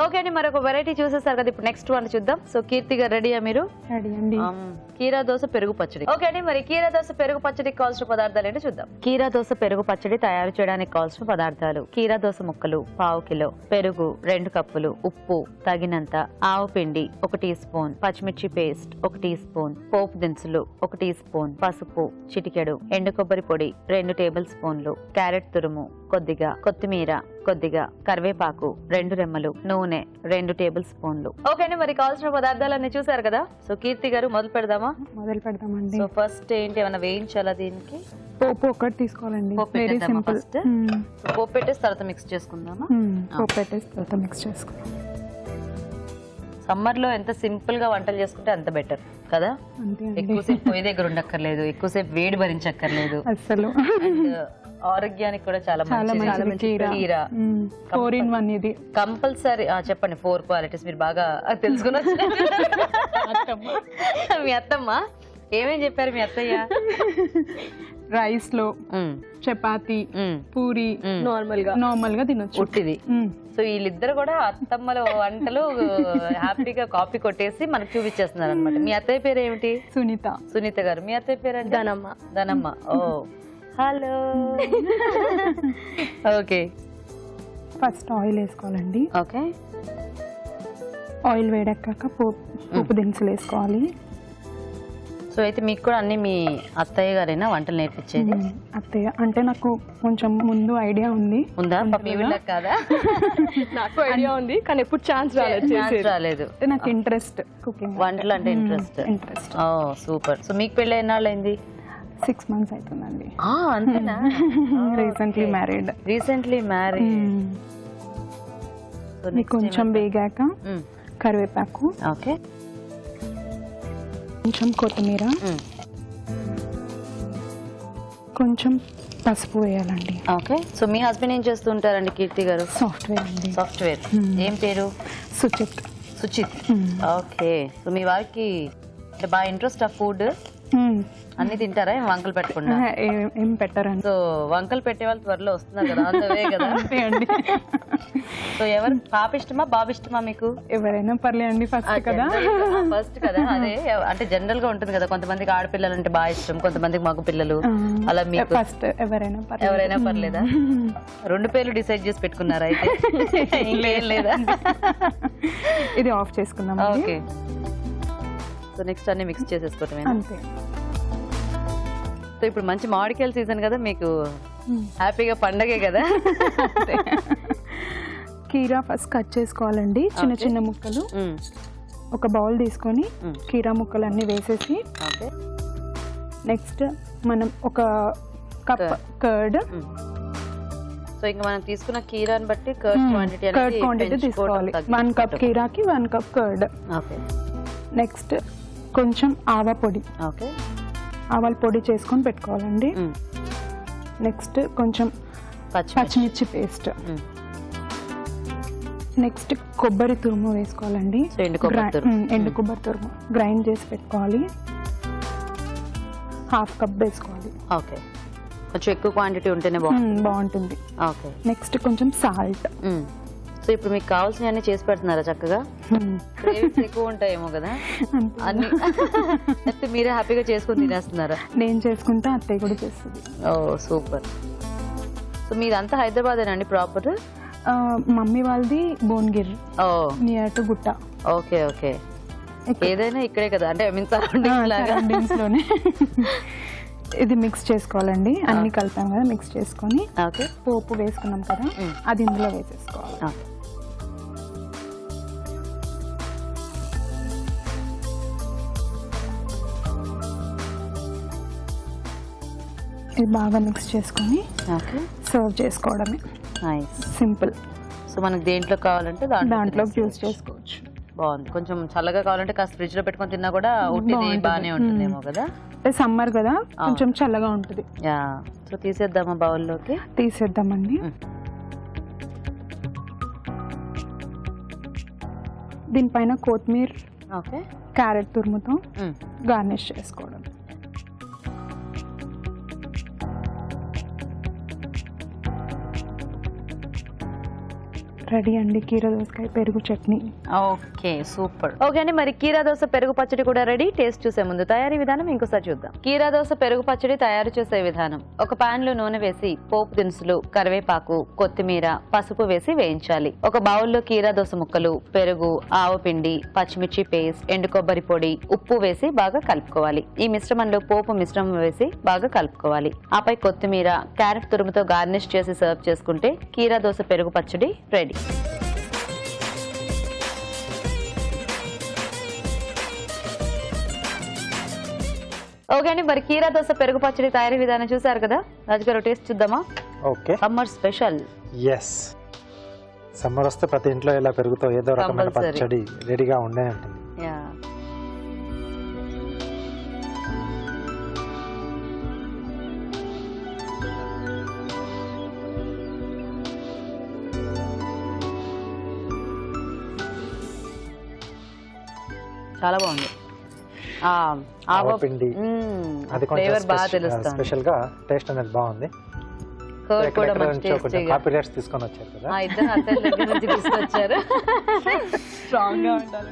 Okay అండి, మరొక variety చూసేసారు కదా. ఇప్పుడు నెక్స్ట్ వన్ చూద్దాం. సో కీర్తి గారు రెడీయా మీరు? రెడీ అండి. కీరా దోశ పెరుగు పచ్చడి. ఓకే అండి, మరి కీరా దోశ పెరుగు పచ్చడికి కావాల్సిన పదార్థాలు ఏంటో చూద్దాం. కీరా దోశ పెరుగు పచ్చడి తయారు చేయడానికి కావాల్సిన పదార్థాలు: కీరా దోశ ముక్కలు 1/2 కిలో, పెరుగు 2 కప్పులు, ఉప్పు తగినంత, ఆవు పిండి 1 టీ స్పూన్, పచ్చిమిర్చి పేస్ట్ 1 టీ స్పూన్, పోపు దినుసులు 1 టీ స్పూన్, పసుపు చిటికెడు, ఎండు కొబ్బరి పొడి 2 టేబుల్ స్పూన్లు, క్యారెట్ తురుము కొద్దిగా, కొత్తిమీర కొద్దిగా, కరివేపాకు 2 రెమ్మలు, నూనె 2 టేబుల్ స్పూన్లు. ఓకే అండి, మరి కావాల్సిన పదార్థాలన్నీ చూసారు కదా. సో కీర్తి గారు మొదలు పెడదామా? మొదలు పెడదామండి. సో ఫస్ట్ ఏంటి, ఏమైనా వేయించాలా దీనికి? పోపు ఒకటి తీసుకోవాలండి. Very simple. పోపు పెట్టేసి తర్వాత మిక్స్ చేసుకుందామా? పోపు పెట్టేసి తర్వాత మిక్స్ చేసుకుందాం. సమ్మర్ లో ఎంత సింపుల్ గా వంటలు చేసుకుంటే అంత బెటర్ కదా. ఎక్కువసేపు పొయ్యి దగ్గర ఉండక్కర్లేదు, ఎక్కువసేపు వేడి భరించక్కర్లేదు అసలు. ఆరోగ్యానికి కూడా చాలా మంచిది. కీరా 4-in-1 ఇది కంపల్సరీ. చెప్పండి 4 క్వాలిటీస్ మీరు బాగా తెలుసుకున్నారు. మీ అత్తమ్మ ఏమేం చెప్పారు మీ అత్తయ్య? రైస్ లో చపాతి, పూరి నార్మల్ గా తినొచ్చు ఉట్టిది. సో వీళ్ళిద్దరు కూడా అత్తమ్మల వంటలు హ్యాపీగా కాపీ కొట్టేసి మనకు చూపించేస్తున్నారు అనమాట. మీ అత్తయ్య పేరు ఏమిటి? సునీత. సునీత గారు. మీ అత్తయ్య పేరు అంటే? ధనమ్మ. ధనమ్మ. ఓ హలో. ఓకే, ఫస్ట్ ఆయిల్ వేసుకోవాలండి. ఓకే, ఆయిల్ వేడెక్కాక పోపు దినుసులు వేసుకోవాలి. సో అయితే మీకు కూడా అన్ని మీ అత్తయ్య గారైనా వంటలు నేర్పించేది? అత్తయ్య అంటే నాకు కొంచెం ముందు ఐడియా ఉంది. ఉందా? మీ వీళ్ళకి కాదా? నాకు ఐడియా ఉంది కానీ ఎప్పుడు ఛాన్స్ రాలేదు. నాకు ఇంట్రెస్ట్ కుకింగ్, వంటలు అంటే ఇంట్రెస్ట్. ఓ సూపర్. సో మీకు పెళ్ళి ఎన్నాళ్ళు అయింది? 6 months అవుతుందండి. అంతేనా? Recently married. కొంచెం వేగాక కరివేపాకు, ఓకే, కొంచెం కొత్తిమీర, కొంచెం పసుపు వేయాలండి. ఓకే. సో మీ హస్బెండ్ ఏం చేస్తూ ఉంటారండి? కీర్తి గారు సాఫ్ట్వేర్ అండి. సాఫ్ట్వేర్. ఏం పేరు? సుచిత్. ఓకే. సో మీ వారికి బాగా ఇంట్రెస్ట్ ఆ ఫుడ్ అన్ని తింటారా? వంకలు పెట్టకుండా? ఏం పెట్టారండి. సో వంకలు పెట్టే వాళ్ళు త్వరలో వస్తున్నారు కదా, అంతవే కదా. సో ఎవరు పాప ఇష్టమా బాబు ఇష్టమా మీకు? ఎవరైనా పర్లేదండి. ఫస్ట్ కదా. అదే అంటే జనరల్ గా ఉంటుంది కదా, కొంతమందికి ఆడపిల్లలు అంటే బాగా ఇష్టం, కొంతమందికి మగ పిల్లలు. అలా మీకు ఫస్ట్ ఎవరైనా పర్లేదా? 2 పేర్లు డిసైడ్ చేసి పెట్టుకున్నారా అయితే? ఇంకేం లేదా? ఇది ఆఫ్ చేసుకుందాం. ఓకే. సో నెక్స్ట్ అన్ని మిక్స్ చేసేసుకోవటమే అంతే. సో ఇప్పుడు మంచి మామిడికాయల సీజన్ కదా, మీకు హ్యాపీగా పండగే కదా. కీరా ఫస్ట్ కట్ చేసుకోవాలండి, చిన్న చిన్న ముక్కలు. ఒక బౌల్ తీసుకొని కీరా ముక్కలు అన్ని వేసేసి, నెక్స్ట్ మనం ఒక కప్ కర్డ్. సో ఇంకా మనం తీసుకున్న కీరాని బట్టి కర్డ్ క్వాంటిటీ తీసుకోవాలి. 1 కప్ కీరాకి 1 కప్ కర్డ్. ఓకే. నెక్స్ట్ కొంచెం ఆవ పొడి. ఓకే. ఆవాల పొడి చేసుకొని పెట్టుకోవాలండి. నెక్స్ట్ కొంచెం పచ్చిమిర్చి పేస్ట్. నెక్స్ట్ కొబ్బరి తురుము వేసుకోవాలండి. ఎండు కొబ్బరి తురుము గ్రైండ్ చేసి పెట్టుకోవాలి. 1/2 కప్ వేసుకోవాలి. ఓకే. కొంచెం ఎక్కువ క్వాంటిటీ ఉంటేనే బాగుంటుంది. ఓకే. నెక్స్ట్ కొంచెం సాల్ట్. సో ఇప్పుడు మీకు కావాల్సినవన్నీ చేసి పెడుతున్నారా చక్కగా? ఎక్కువ ఉంటాయేమో కదా అన్ని. అయితే మీరే హ్యాపీగా చేసుకుని తినేస్తున్నారా? నేను చేసుకుంటా, అత్తయ్య కూడా చేస్తుంది. ఓ సూపర్. సో మీరంతా హైదరాబాదేనండి ప్రాపర్? మమ్మీ వాళ్ళది భువనగిరి, నియర్ టు గుట్ట. ఓకే. ఓకే. ఏదైనా ఇక్కడే కదా, అంటే సరౌండింగ్స్ లోనే. ఇది మిక్స్ చేసుకోవాలండి. అన్ని కలిపాం కదా, మిక్స్ చేసుకొని పోపు వేసుకున్నాం కదా, అది ఇందులో వేసేసుకోవాలి. ఇది బాగా మిక్స్ చేసుకొని సర్వ్ చేసుకోవడమే. సింపుల్. సో మనకు దేంట్లో కావాలంటే దాంట్లో యూస్ చేసుకోవచ్చు. బాగుంది. కొంచెం చల్లగా కావాలంటే కాస్త ఫ్రిడ్జ్ లో పెట్టుకొని తిన్నా కూడా బాగానే ఉంటుందేమో కదా. సమ్మర్ కదా, కొంచెం చల్లగా ఉంటుంది. సో తీసేద్దామా బౌల్లోకి? తీసేద్దామండి. దీనిపైన కొత్తిమీర, క్యారెట్ తురుముతో గార్నిష్ చేసుకోవడం. రెడీ అండి కీరా దోసకాయ పెరుగు చట్నీ. Okay super. ఓకే అండి, మరి కీరా దోస పెరుగు పచ్చడి కూడా రెడీ. టేస్ట్ చూసే ముందు తయారీ విధానం ఇంకోసారి చూద్దాం. కీరా దోస పెరుగు పచ్చడి తయారు చేసే విధానం: ఒక పాన్ లో నూనె వేసి పోపు దినుసులు, కరివేపాకు, కొత్తిమీర, పసుపు వేసి వేయించాలి. ఒక బౌల్లో కీరా దోస ముక్కలు, పెరుగు, ఆవు పిండి, పచ్చిమిర్చి పేస్ట్, ఎండు కొబ్బరి పొడి, ఉప్పు వేసి బాగా కలుపుకోవాలి. ఈ మిశ్రమంలో పోపు మిశ్రమం వేసి బాగా కలుపుకోవాలి. ఆపై కొత్తిమీర, క్యారెట్ తురుముతో గార్నిష్ చేసి సర్వ్ చేసుకుంటే కీరా దోస పెరుగు పచ్చడి రెడీ. ఓకే అండి, మరి కీరా దోస పెరుగు పచ్చడి తయారీ విధానం చూసారు కదా. రాజుగారు టేస్ట్ చూద్దామా? Okay. Summer special. Yes, summer వస్తే ప్రతి ఇంట్లో ఇలా పెరుగుతో ఏదో రకమైన పచ్చడి రెడీగా ఉండే ఉంటుంది. చాలా బాగుంది. పిండి అది కొంచెం స్పెషల్ గా టేస్ట్ అనేది బాగుంది. కాపీ రైట్స్ తీసుకొని వచ్చారు కదా, ఇద్దరు అత్తయ్య దగ్గర నుంచి తీసుకొచ్చారు. స్ట్రాంగ్ గా ఉండాలి.